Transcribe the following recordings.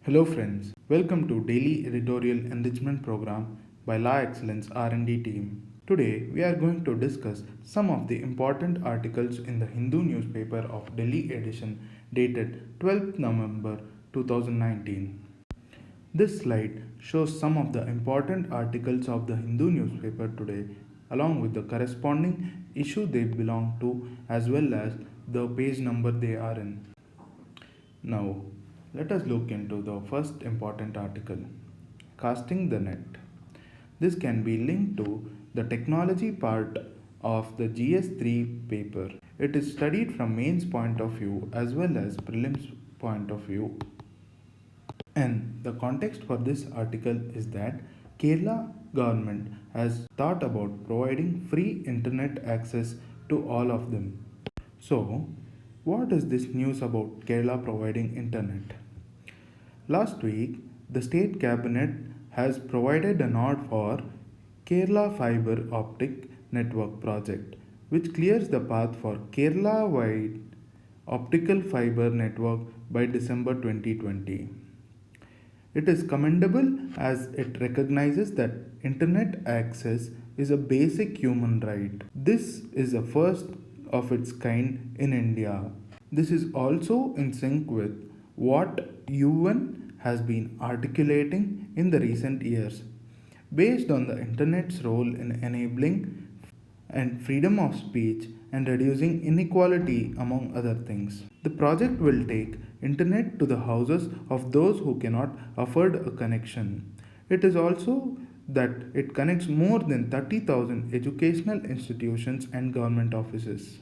Hello friends, welcome to Daily Editorial Enrichment Program by Law Excellence R&D team. Today we are going to discuss some of the important articles in the Hindu newspaper of Delhi edition dated 12th November 2019. This slide shows some of the important articles of the Hindu newspaper today along with the corresponding issue they belong to as well as the page number they are in. Now, let us look into the first important article Casting the Net. This can be linked to the technology part of the GS3 paper. It is studied from mains point of view as well as prelims point of view. And the context for this article is that Kerala government has thought about providing free internet access to all of them. So, what is this news about Kerala providing internet? Last week, the state cabinet has provided a nod for Kerala Fiber Optic Network project, which clears the path for Kerala wide optical fiber network by December 2020. It is commendable as it recognizes that internet access is a basic human right. This is a first of its kind in India. This is also in sync with what UN has been articulating in the recent years. Based on the internet's role in enabling and freedom of speech and reducing inequality among other things. The project will take internet to the houses of those who cannot afford a connection. It is also that it connects more than 30,000 educational institutions and government offices.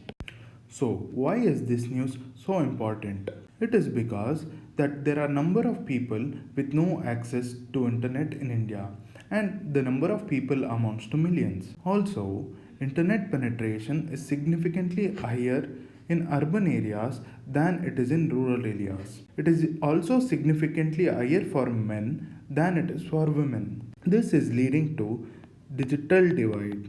So, why is this news so important? It is because that there are number of people with no access to internet in India and the number of people amounts to millions. Also, internet penetration is significantly higher in urban areas than it is in rural areas. It is also significantly higher for men than it is for women. This is leading to digital divide.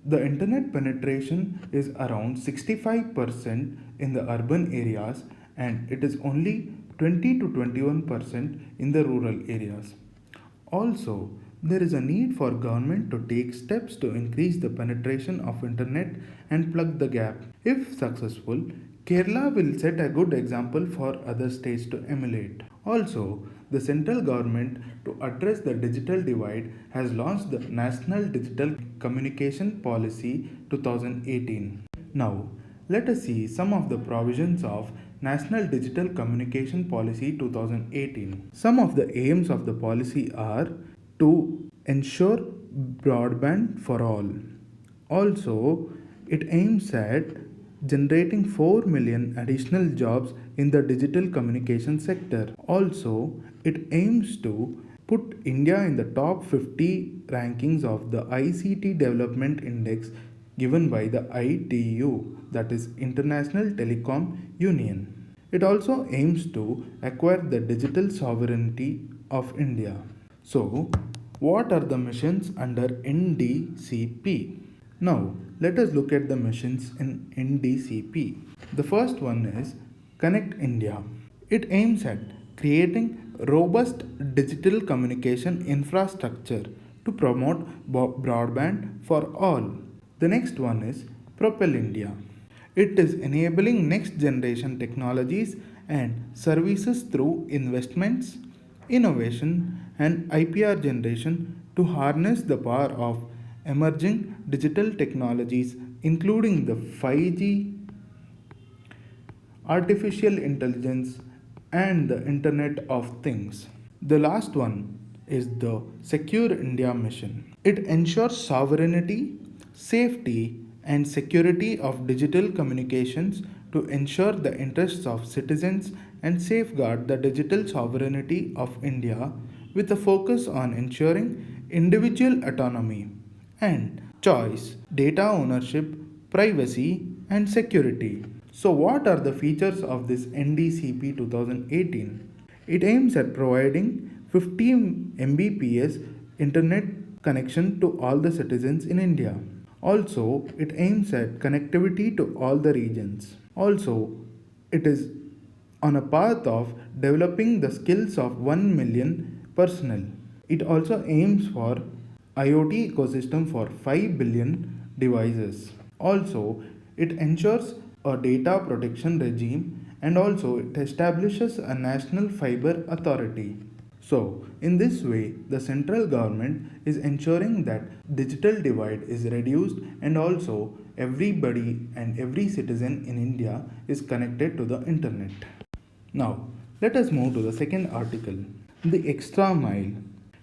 The internet penetration is around 65% in the urban areas and it is only 20 to 21% in the rural areas. Also, there is a need for government to take steps to increase the penetration of internet and plug the gap. If successful, Kerala will set a good example for other states to emulate. Also, the central government to address the digital divide has launched the National Digital Communication Policy 2018. Now, let us see some of the provisions of National Digital Communication Policy 2018. Some of the aims of the policy are to ensure broadband for all. Also, it aims at generating 4 million additional jobs in the digital communication sector. Also, it aims to put India in the top 50 rankings of the ICT Development Index given by the ITU, that is International Telecom Union. It also aims to acquire the digital sovereignty of India. So, what are the missions under NDCP? Now, let us look at the missions in NDCP. The first one is Connect India. It aims at creating robust digital communication infrastructure to promote broadband for all. The next one is Propel India. It is enabling next generation technologies and services through investments, innovation, and IPR generation to harness the power of emerging digital technologies, including the 5G, artificial intelligence, and the Internet of Things. The last one is the Secure India mission. It ensures sovereignty, safety, and security of digital communications to ensure the interests of citizens and safeguard the digital sovereignty of India with a focus on ensuring individual autonomy and choice, data ownership, privacy, and security. So, what are the features of this NDCP 2018? It aims at providing 50 Mbps internet connection to all the citizens in India. Also, it aims at connectivity to all the regions. Also, it is on a path of developing the skills of 1 million personnel. It also aims for IoT ecosystem for 5 billion devices. Also, it ensures a data protection regime, and also it establishes a national fiber authority. So, in this way, the central government is ensuring that digital divide is reduced, and also everybody and every citizen in India is connected to the internet. Now, let us move to the second article, the extra mile.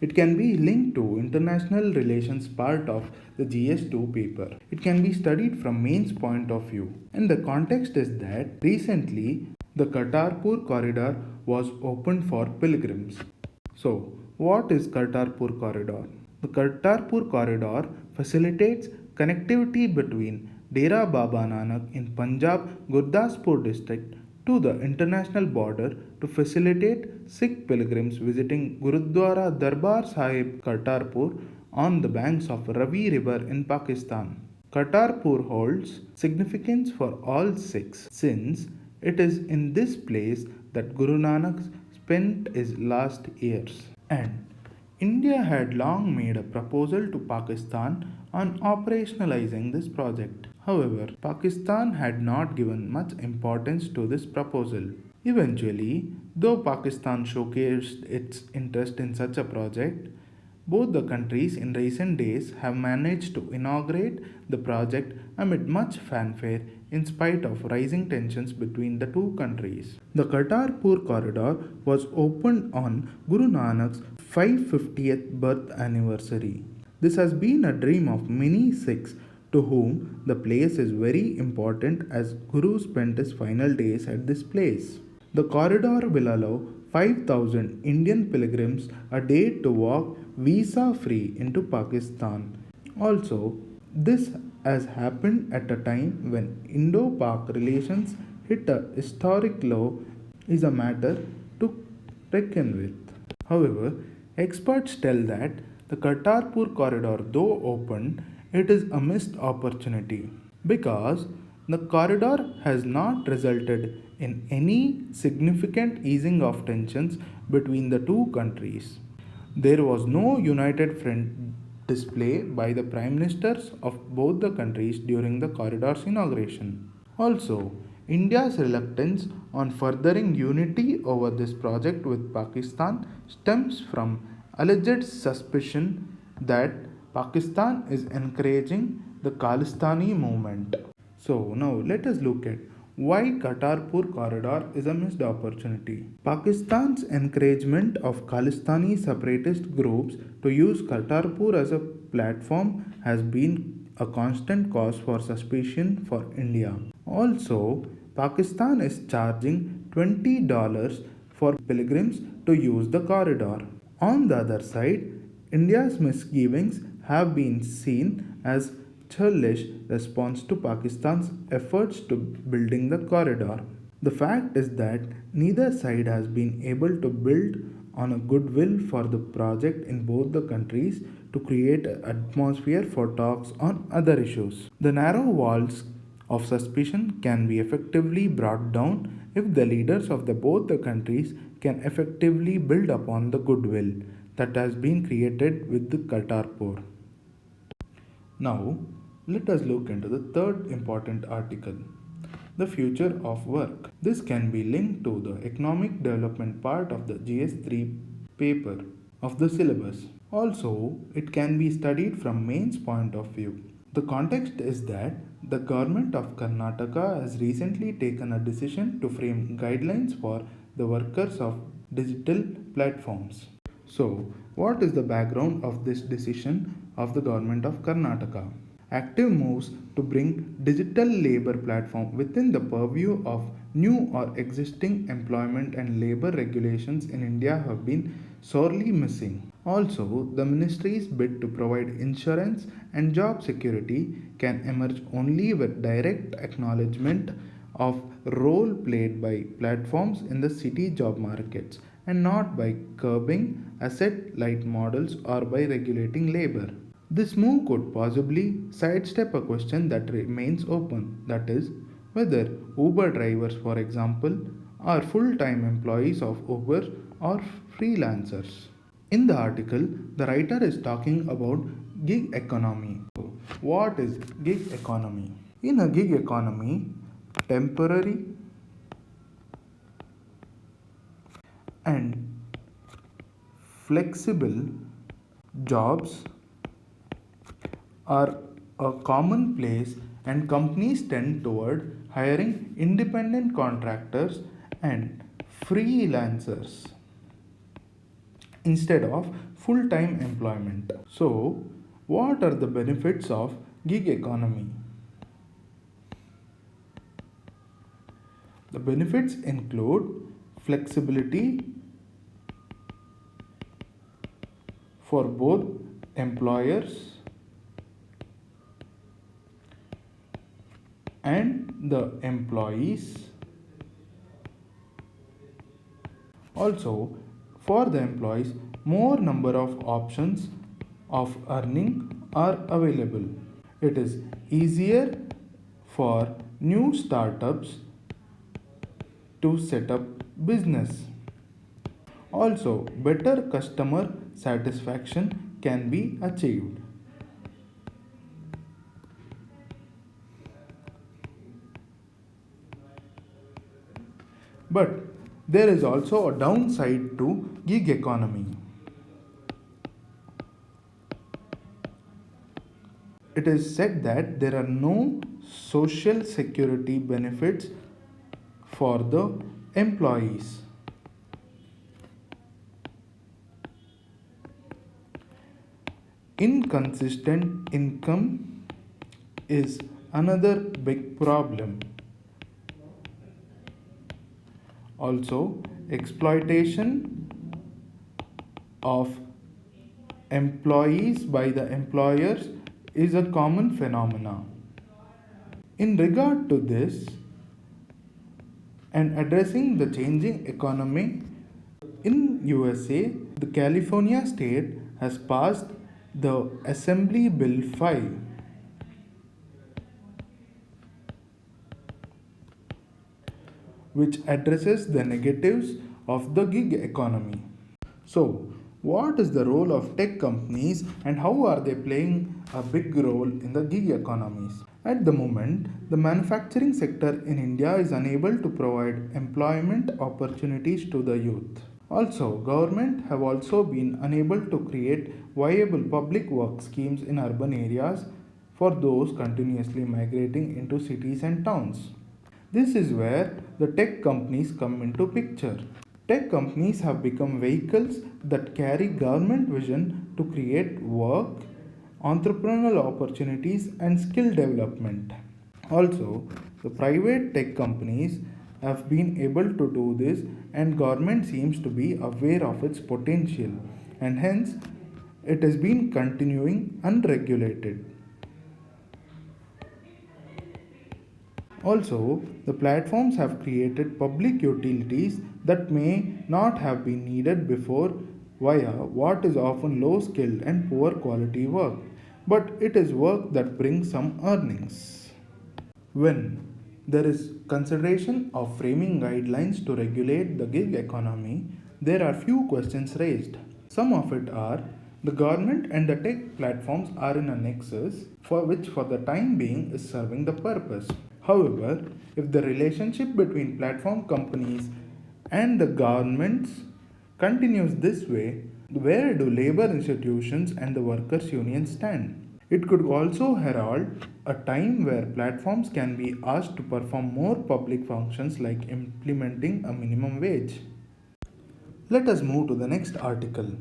It can be linked to international relations part of the GS2 paper. It can be studied from mains point of view. And the context is that recently the Kartarpur Corridor was opened for pilgrims. So, what is Kartarpur Corridor? The Kartarpur Corridor facilitates connectivity between Dera Baba Nanak in Punjab Gurdaspur district to the international border to facilitate Sikh pilgrims visiting Gurudwara Darbar Sahib Kartarpur on the banks of Ravi River in Pakistan. Kartarpur holds significance for all Sikhs since it is in this place that Guru Nanak spent his last years. And India had long made a proposal to Pakistan on operationalizing this project. However, Pakistan had not given much importance to this proposal. Eventually, though Pakistan showcased its interest in such a project, both the countries in recent days have managed to inaugurate the project amid much fanfare in spite of rising tensions between the two countries. The Kartarpur Corridor was opened on Guru Nanak's 550th birth anniversary. This has been a dream of many Sikhs to whom the place is very important as Guru spent his final days at this place. The corridor will allow 5,000 Indian pilgrims a day to walk visa free into Pakistan. Also, this has happened at a time when Indo Pak relations hit a historic low, is a matter to reckon with. However, experts tell that the Kartarpur corridor, though opened, it is a missed opportunity because the corridor has not resulted in any significant easing of tensions between the two countries. There was no united front display by the prime ministers of both the countries during the corridor's inauguration. Also, India's reluctance on furthering unity over this project with Pakistan stems from alleged suspicion that Pakistan is encouraging the Khalistani movement. So, now let us look at why Kartarpur corridor is a missed opportunity. Pakistan's encouragement of Khalistani separatist groups to use Kartarpur as a platform has been a constant cause for suspicion for India. Also, Pakistan is charging $20 for pilgrims to use the corridor. On the other side, India's misgivings have been seen as churlish response to Pakistan's efforts to building the corridor. The fact is that neither side has been able to build on a goodwill for the project in both the countries to create an atmosphere for talks on other issues. The narrow walls of suspicion can be effectively brought down if the leaders of both the countries can effectively build upon the goodwill that has been created with the Kartarpur. Now, let us look into the third important article, the future of work. This can be linked to the economic development part of the GS3 paper of the syllabus. Also, it can be studied from mains point of view. The context is that the government of Karnataka has recently taken a decision to frame guidelines for the workers of digital platforms. So, what is the background of this decision of the government of Karnataka? Active moves to bring digital labor platform within the purview of new or existing employment and labor regulations in India have been sorely missing. Also, the ministry's bid to provide insurance and job security can emerge only with direct acknowledgement of role played by platforms in the city job markets and not by curbing asset light models or by regulating labor. This move could possibly sidestep a question that remains open, that is, whether Uber drivers, for example, are full time employees of Uber or freelancers. In the article, the writer is talking about gig economy. What is gig economy? In a gig economy, temporary and flexible jobs are a commonplace, and companies tend toward hiring independent contractors and freelancers instead of full time employment. So, what are the benefits of gig economy? The benefits include flexibility for both employers and the employees. Also, for the employees, more number of options of earning are available. It is easier for new startups to set up business. Also, better customer satisfaction can be achieved. But there is also a downside to gig economy. It is said that there are no social security benefits for the employees. Inconsistent income is another big problem. Also, exploitation of employees by the employers is a common phenomenon. In regard to this and addressing the changing economy in USA, the California state has passed the Assembly Bill 5, which addresses the negatives of the gig economy. So, what is the role of tech companies and how are they playing a big role in the gig economies? At the moment, the manufacturing sector in India is unable to provide employment opportunities to the youth. Also, government have also been unable to create viable public work schemes in urban areas for those continuously migrating into cities and towns. This is where the tech companies come into picture. Tech companies have become vehicles that carry government vision to create work, entrepreneurial opportunities, and skill development. Also, the private tech companies have been able to do this, and government seems to be aware of its potential, and hence it has been continuing unregulated. Also, the platforms have created public utilities that may not have been needed before via what is often low skilled and poor quality work, but it is work that brings some earnings. When there is consideration of framing guidelines to regulate the gig economy, there are few questions raised. Some of it are the government and the tech platforms are in a nexus for which for the time being is serving the purpose. However, if the relationship between platform companies and the governments continues this way, where do labor institutions and the workers' unions stand? It could also herald a time where platforms can be asked to perform more public functions like implementing a minimum wage. Let us move to the next article.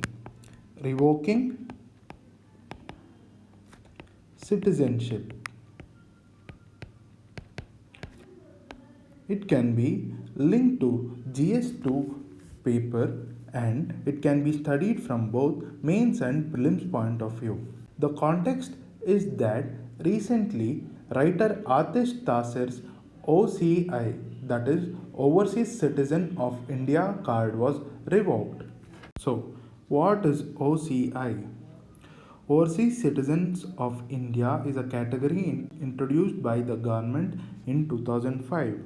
Revoking Citizenship. It can be linked to GS2 paper and it can be studied from both mains and prelims point of view. The context is that recently writer Atish Tasir's OCI, that is Overseas Citizen of India card was revoked. So, what is OCI? Overseas citizens of India is a category introduced by the government in 2005.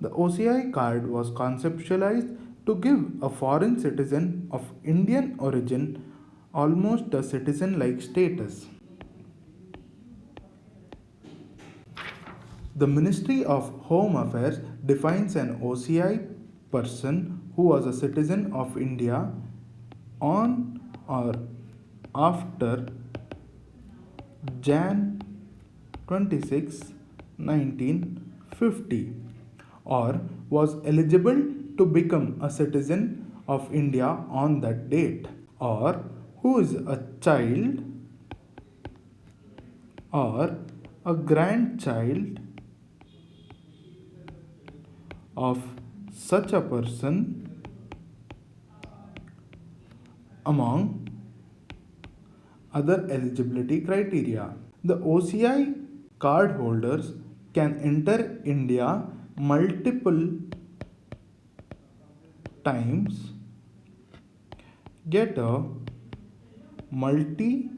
The OCI card was conceptualized to give a foreign citizen of Indian origin almost a citizen like status. The Ministry of Home Affairs defines an OCI person who was a citizen of India on or after Jan 26, 1950 or was eligible to become a citizen of India on that date, or who is a child or a grandchild of such a person among other eligibility criteria. The OCI card holders can enter India multiple times, get a multi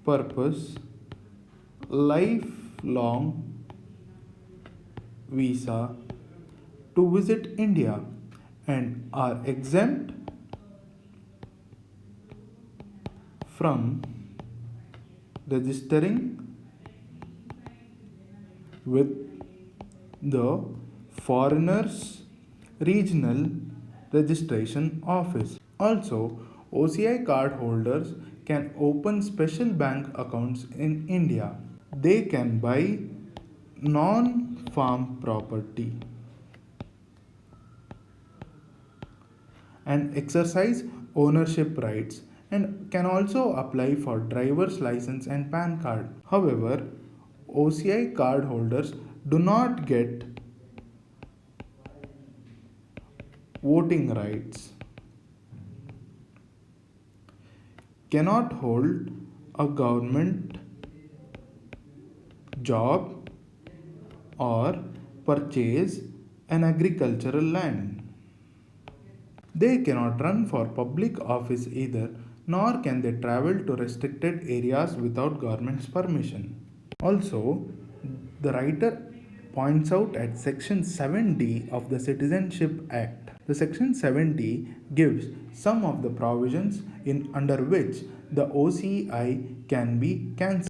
purpose lifelong visa to visit India, and are exempt from registering with the Foreigners Regional Registration Office. Also, OCI card holders can open special bank accounts in India. They can buy non farm property and exercise ownership rights, and can also apply for driver's license and PAN card. However, OCI card holders do not get voting rights, cannot hold a government job, or purchase an agricultural land. They cannot run for public office either, nor can they travel to restricted areas without government's permission. Also, the writer points out at Section 7D of the Citizenship Act. The Section 7D gives some of the provisions in under which the OCI can be cancelled.